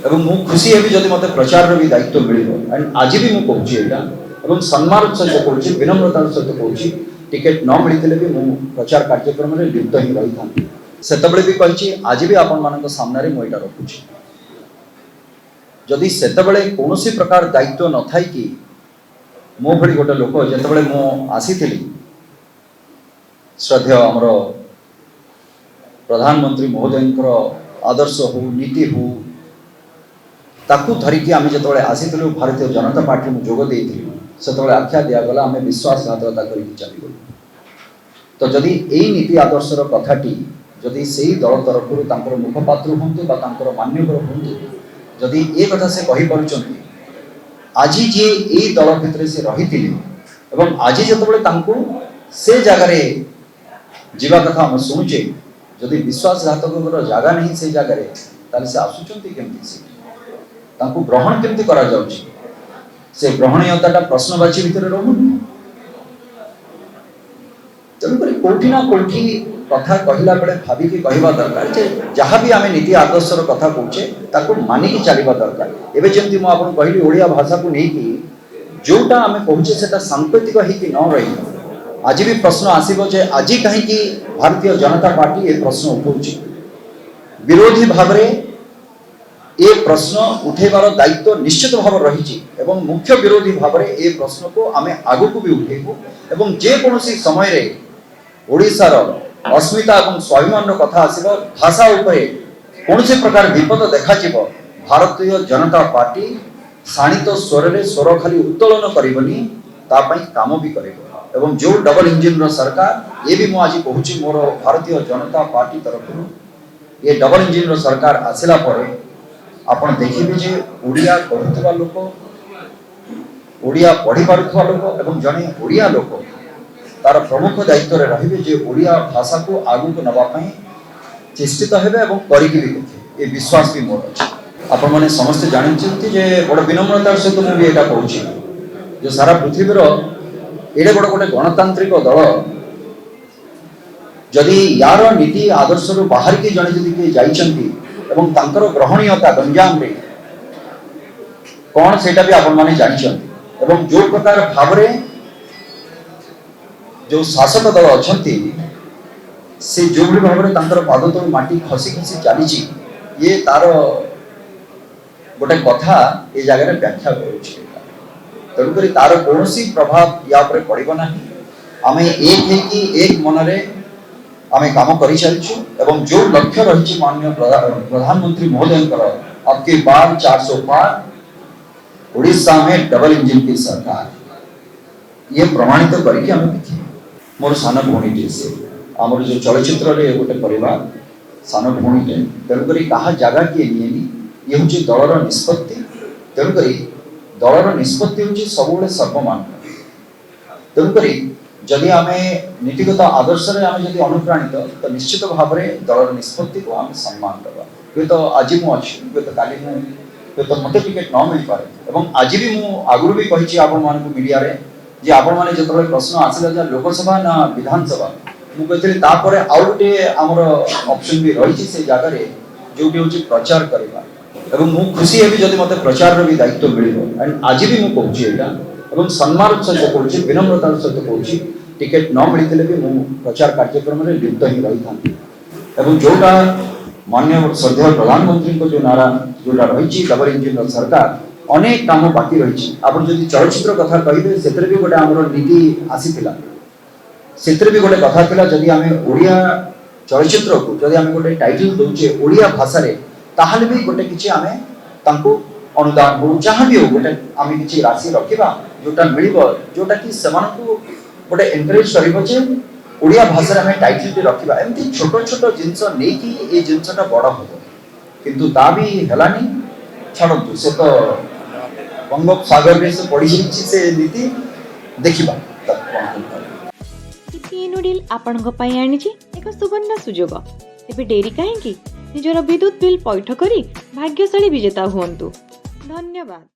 एवं मु खुशी हेबी जदि मते प्रचार भी दायित्व मिलिबो एंड आज भी मु कहूची एटा एवं सम्मान सहित कहूची विनम्रतार सहित कहूची टिकेट न मिलते भी मु प्रचार कार्यक्रम में लिप्त ही रही था सेतबले भी कहिची आज भी आपण मानक सामने मु एटा रखुची जदि सेतबले कोनोसी प्रकार दायित्व न थाई कि मो भली गोटे लोक जेतबले मु आसीथिली श्रद्धेय हमर प्रधानमंत्री महोदयंकर आदर्श हो नीति हो ताकू धरिकी आम जो आसीलु भारतीय जनता पार्टी में जोग देइथिलु सेतबले आख्या दिगला आम विश्वासघातकता करके चलीगलु तो जदि यही नीति आदर्शर कथाटी जदि से दल तरफ मुखपात्र हूँ मान्यवर हूँ जदि ये कथा से कही पारुचंती आज जे यही दल भितर से रही आज जो से जगार जीवा कथा हम शुणुचे जदि विश्वासघातक जगह नहीं से जगार ताले से आसुचंती केमती से तांको ग्रहण केमती करा जाउची से ग्रहणीयता प्रश्नवाची भितर रहूनी तेणुक कौटी ना कौटी कथा कहला बेले भाविकी कहवा दरकार जे जहाँ भी आम नीति आदर्शर कथा कौचे ताको मानिकी चलवा दरकार एवं जमी मुझे कहली ओडिया भाषा को लेकिन जोटा आम कहे से सांकेतिक होगी न रही आज भी प्रश्न आसब जे आज कहीं भारतीय जनता पार्टी ये प्रश्न उठाऊँच विरोधी भाव ये प्रश्न उठेबार दायित्व निश्चित भाव रही मुख्य विरोधी भाव ये प्रश्न को आम आग को भी उठेबू एवं जेकोसी समय ओडिशार अस्मिता और स्वाभिमान कथा आसब भाषा उपरे कौन से प्रकार विपद देखा भारतीय जनता पार्टी शाणित स्वर में स्वर खाली उत्तोलन करनी काम भी कर एवं जो डबल इंजिन सरकार ये भी मुझे कहूँ मोर भारतीय जनता पार्टी तरफ ये डबल इंजिन सरकार आसला आपण देखिए जे ओडिया कहूवा लोक ओडिया पढ़ी पारुवा लोक एवं जड़े ओडिया लोक तार प्रमुख दायित्व रही जे ओडिया भाषा को आगू को नवाई चेष्टित हेबे करके भी देखे ये विश्वास भी मोर अच्छे आपण मैंने समस्ते जानते जे बड़ विनम्रतार सहित मुझे यहाँ कहूँ जो सारा पृथ्वीर एडे बड़ गोटे गणतांत्रिक दल जदि यार नीति आदर्श बाहर की जड़े जदि किए जाइछंती एवं तांकर ग्रहणीयता गंजाम रे कौन सेटा भी आपण माने जानछंती एवं जो प्रकार भाव जो शासक दल अच्छी से जो भी भाव में पाद तल माटी खसी खसी चली ये तार गोटे कथा ये जगह व्याख्या करुक तार कौन प्रभाव या पड़ना आम एक मनरे आम काम कर चलचु एवं जो लक्ष्य रही माननीय प्रधानमंत्री महोदय आपके बार 400 पार उड़ीसा में डबल इंजिन की सरकार ये प्रमाणित करके आम देखिए मोर सान भौणी से आमर जो चलचित्र गोटे परिवार सान भौणीटे तेणुक क्या जगह किए निएनी ये हूँ दलर निष्पत्ति तेणुक दलर निष्पत्ति हूँ सब सर्वमान तेणुक जदि आम नीतिगत आदर्श आम जब अनुप्राणित तो निश्चित भाव में दलर निष्पत्ति को आम सम्मान देवा हूँ तो आज मुझे हूँ तो काली हूँ तो मत टिकेट न मिल पारे और आज भी मुझे भी कही आपण मीडिया जे आपण मैंने जो प्रश्न आसला लोकसभा ना विधानसभा मुझे तापर आउ गोटे आमर ऑप्शन भी रही से जगह जो हूँ प्रचार करवा एवं मु खुशी हेबी जदि मते प्रचार भी दायित्व मिलिबो एंड आज भी मु कहूची एटा एवं सम्मान सहित कहूची विनम्रतार सहित कहूची टिकेट न मिलते भी मु प्रचार कार्यक्रम में लिप्त ही रही था एवं जोटा माननीय श्रद्धेय प्रधानमंत्री को जो नारा जोटा रही डबल इंजिन सरकार अनेक काम बाकी रही आप जब चलचित्र कथा कहे से भी गोटे आम नीति आसीला से भी गोटे कथा था जदि आम ओडिया चलचित्र को जदि आम गोटे टाइटल दौचे ओडिया भाषा ताहले भी गोटे किसी आम अनुदान हो जहाँ भी हो गोटे आम कि राशि रखा जोटा मिल जोटा कि गोटे एनकरेज कर ओडिया भाषा आम टाइटल रखा एमती छोट छोट जिनस नहीं ये जिनसा बड़ हम किंतु ता भी हेलानी छाड़ू से तो बंगोपसागर में से पड़ी से नीति देखा नोडिल आपणक पई आनिछि एक सुवर्ण सुजोग तेबे डेरी काहेकि निजर विद्युत बिल पैठ करी भाग्यशाली विजेता हुअन्तु। धन्यवाद।